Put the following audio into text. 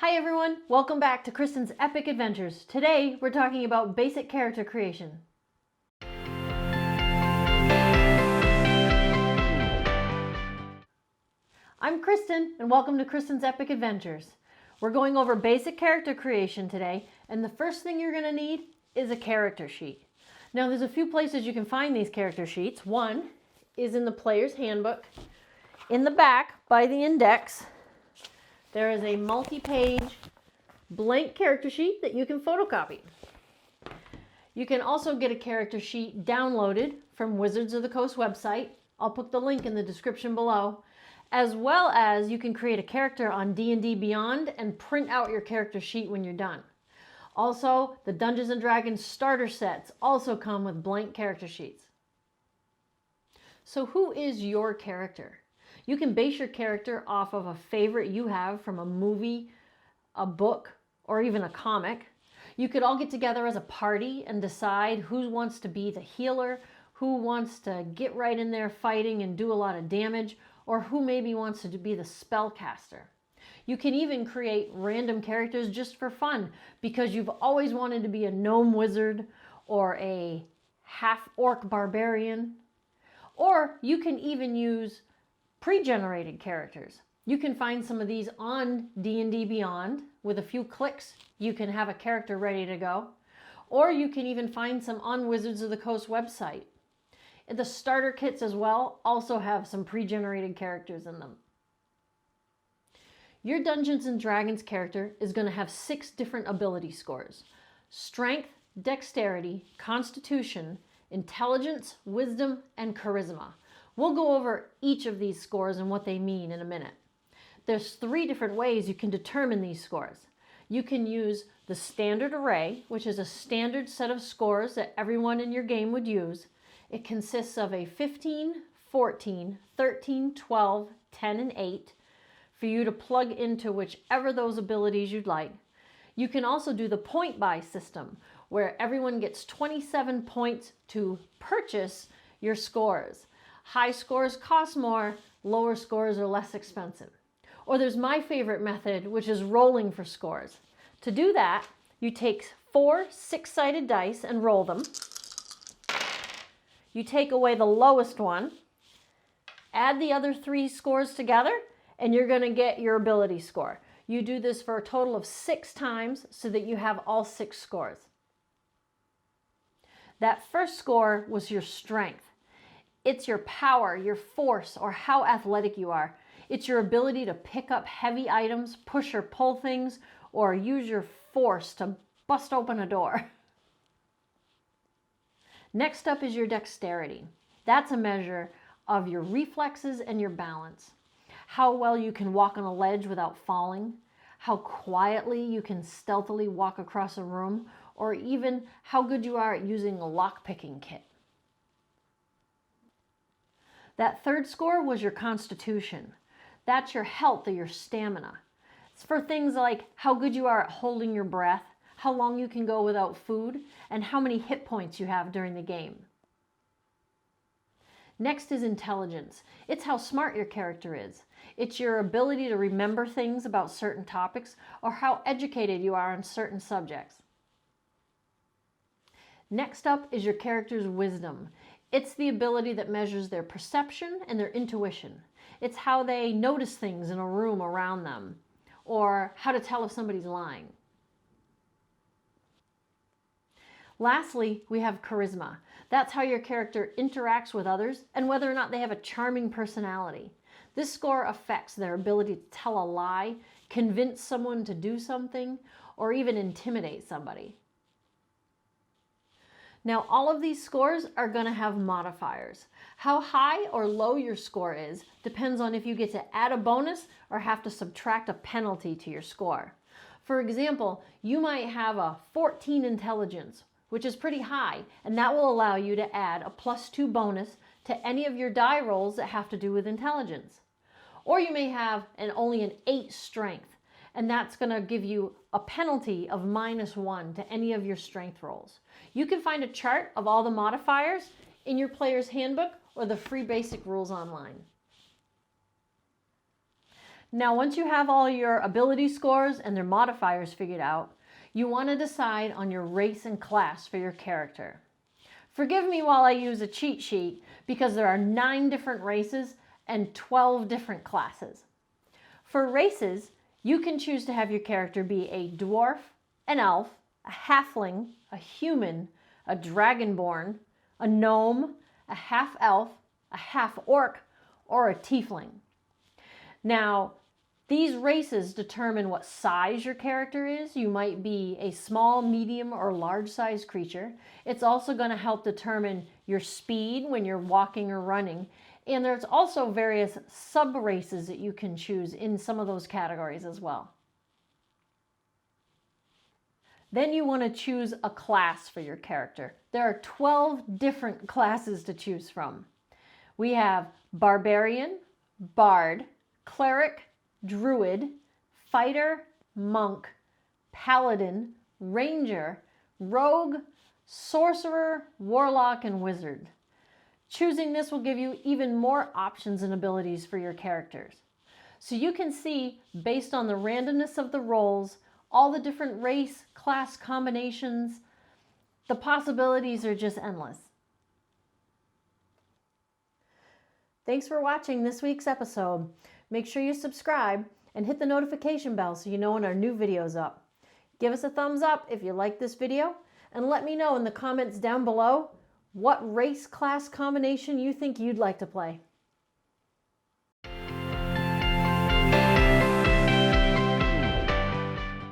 Hi everyone, welcome back to Kristen's Epic Adventures. Today we're talking about basic character creation. I'm Kristen and welcome to Kristen's Epic Adventures. We're going over basic character creation today, and the first thing you're going to need is a character sheet. Now there's a few places you can find these character sheets. One is in the player's handbook. In the back by the index, there is a multi-page blank character sheet that you can photocopy. You can also get a character sheet downloaded from Wizards of the Coast website. I'll put the link in the description below. As well as you can create a character on D&D Beyond and print out your character sheet when you're done. Also, the Dungeons & Dragons starter sets also come with blank character sheets. So who is your character? You can base your character off of a favorite you have from a movie, a book, or even a comic. You could all get together as a party and decide who wants to be the healer, who wants to get right in there fighting and do a lot of damage, or who maybe wants to be the spellcaster. You can even create random characters just for fun because you've always wanted to be a gnome wizard or a half-orc barbarian. Or you can even use pre-generated characters. You can find some of these on D&D Beyond. With a few clicks, you can have a character ready to go. Or you can even find some on Wizards of the Coast website. The starter kits as well also have some pre-generated characters in them. Your Dungeons & Dragons character is going to have 6 different ability scores: Strength, Dexterity, Constitution, Intelligence, Wisdom, and Charisma. We'll go over each of these scores and what they mean in a minute. There's 3 different ways you can determine these scores. You can use the standard array, which is a standard set of scores that everyone in your game would use. It consists of a 15, 14, 13, 12, 10, and 8 for you to plug into whichever those abilities you'd like. You can also do the point buy system, where everyone gets 27 points to purchase your scores. High scores cost more, lower scores are less expensive. Or there's my favorite method, which is rolling for scores. To do that, you take 4 6-sided dice and roll them. You take away the lowest one, add the other 3 scores together, and you're going to get your ability score. You do this for a total of 6 times so that you have all 6 scores. That first score was your strength. It's your power, your force, or how athletic you are. It's your ability to pick up heavy items, push or pull things, or use your force to bust open a door. Next up is your dexterity. That's a measure of your reflexes and your balance. How well you can walk on a ledge without falling, how quietly you can stealthily walk across a room, or even how good you are at using a lock-picking kit. That third score was your constitution. That's your health or your stamina. It's for things like how good you are at holding your breath, how long you can go without food, and how many hit points you have during the game. Next is intelligence. It's how smart your character is. It's your ability to remember things about certain topics or how educated you are on certain subjects. Next up is your character's wisdom. It's the ability that measures their perception and their intuition. It's how they notice things in a room around them, or how to tell if somebody's lying. Lastly, we have charisma. That's how your character interacts with others and whether or not they have a charming personality. This score affects their ability to tell a lie, convince someone to do something, or even intimidate somebody. Now, all of these scores are going to have modifiers. How high or low your score is depends on if you get to add a bonus or have to subtract a penalty to your score. For example, you might have a 14 intelligence, which is pretty high, and that will allow you to add a +2 bonus to any of your die rolls that have to do with intelligence. Or you may have only an 8 strength, and that's going to give you a penalty of -1 to any of your strength rolls. You can find a chart of all the modifiers in your player's handbook or the free basic rules online. Now, once you have all your ability scores and their modifiers figured out, you want to decide on your race and class for your character. Forgive me while I use a cheat sheet because there are 9 different races and 12 different classes. For races, you can choose to have your character be a dwarf, an elf, a halfling, a human, a dragonborn, a gnome, a half-elf, a half-orc, or a tiefling. Now, these races determine what size your character is. You might be a small, medium, or large-sized creature. It's also going to help determine your speed when you're walking or running. And there's also various sub-races that you can choose in some of those categories as well. Then you want to choose a class for your character. There are 12 different classes to choose from. We have Barbarian, Bard, Cleric, Druid, Fighter, Monk, Paladin, Ranger, Rogue, Sorcerer, Warlock, and Wizard. Choosing this will give you even more options and abilities for your characters. So you can see, based on the randomness of the rolls, all the different race, class combinations, the possibilities are just endless. Thanks for watching this week's episode. Make sure you subscribe and hit the notification bell so you know when our new video is up. Give us a thumbs up if you like this video, and let me know in the comments down below what race class combination you think you'd like to play.